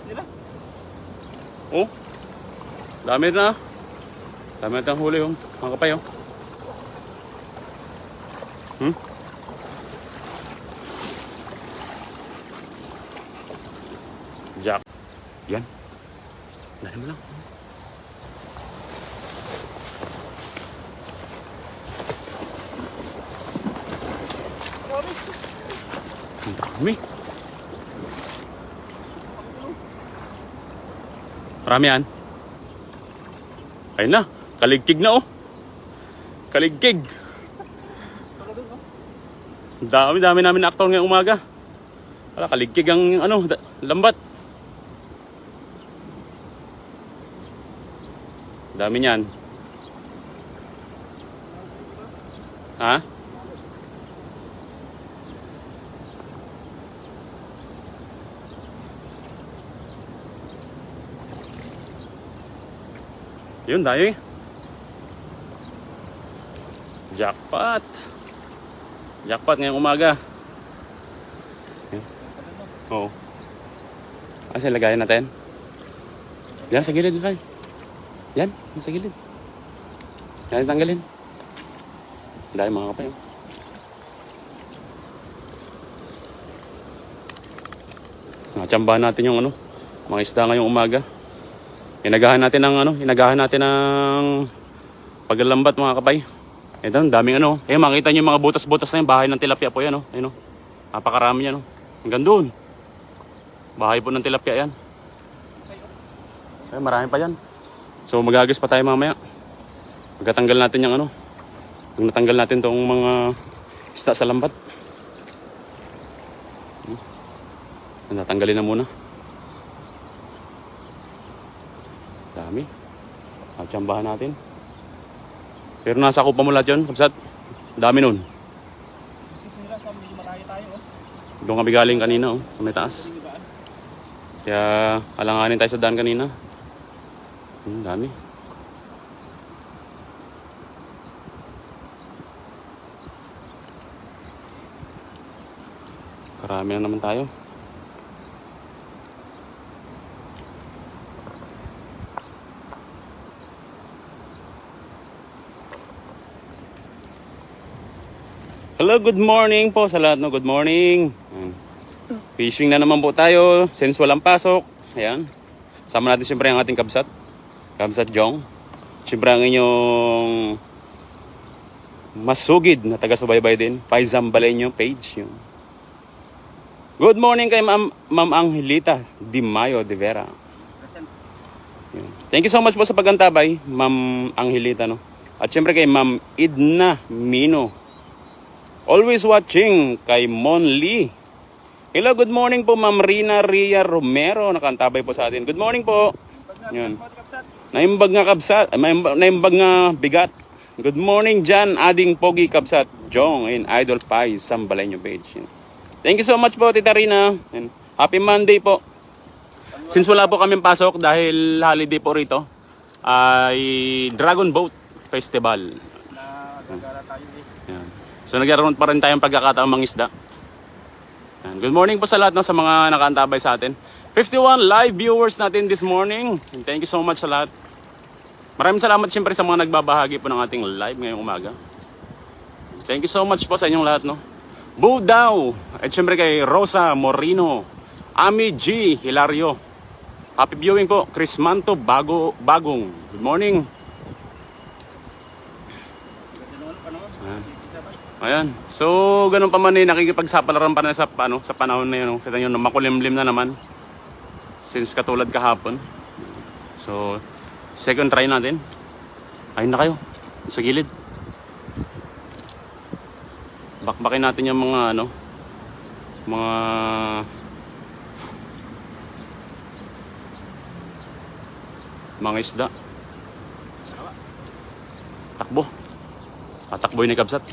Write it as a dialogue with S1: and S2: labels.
S1: nila.
S2: Oh. Dami na. Dami na huli yung mga kapay oh. Jack. Yan. Dahil mo lang. Ang dami. Marami yan. Ayun na. Kaligkig na oh. Kaligkig. Dami namin aktor ngayong umaga. Wala, kaligkig ang ano, lambat. Dami niyan. Ha? Yun, dahil. Jackpot. Jackpot ngayong umaga. Oo. Kasi lagayan natin. Yan, sa gilid. Yan, sa gilid. Yan, tanggalin. Dahil mga kapay. Nakatsambahan natin yung ano, mga isda ngayong umaga. Inagahan natin ng paglalambat mga kapay. Ito, daming ano. Makita niyo yung mga butas-butas na yung bahay ng tilapia po yan. Ayun, napakarami yan. Hanggang doon. Bahay po ng tilapia yan. Marami pa yan. So magagas pa tayo mamaya. Pagkatanggal natin yung ano. Pag natanggal natin tong mga isda sa lambat. Natanggalin na muna. Dami. Tsambahan natin. Pero nasa kupa mo lahat yun, kapsat. Dami nun. Doon kami galing kanina, sa may taas. Kaya alanganin tayo sa daan kanina. Dami. Karami na naman tayo. Hello, good morning po sa lahat. Good morning. Fishing na naman po tayo since walang pasok. Ayan. Sama natin siyempre ang ating kabsat. Kabsat Jong. Siyempre ang inyong masugid na taga-subaybay din. Paizam Baleño page. Yun. Good morning kay Ma'am Angelita Di Mayo de Vera. Yun. Thank you so much po sa pagantabay, Ma'am Angelita. No? At siyempre kay Ma'am Idna Mino. Always watching kay Mon Lee. Hello, good morning po Ma'am Rina Ria Romero. Nakantabay po sa atin. Good morning po. Yun. Naimbag nga kabsat. Naimbag nga bigat. Good morning Jan Ading Pogi Kabsat Jong in Idol Pie Sambaleño page. Thank you so much po Tita Rina. And happy Monday po. Since wala po kaming pasok dahil holiday po rito, ay Dragon Boat Festival. Yan. So nagkaroon pa rin tayong pagkakataong mangisda. Yan. Good morning po sa lahat sa mga nakaantabay sa atin. 51 live viewers natin this morning. And thank you so much sa lahat. Maraming salamat siyempre sa mga nagbabahagi po ng ating live ngayong umaga. Thank you so much po sa inyong lahat. Budaw. At siyempre kay Rosa Morino. Ami G. Hilario. Happy viewing po. Chris Manto Bagong. Good morning. Ayan. So, ganun pa man nakikipagsapalaran pa na sa panahon na yun. Kita nyo, makulimlim na naman. Since katulad kahapon. So, second try natin. Ayun na kayo. Sa gilid. Bakbakin natin yung mga mga isda. Takbo. Tatakboy ni Kabsat.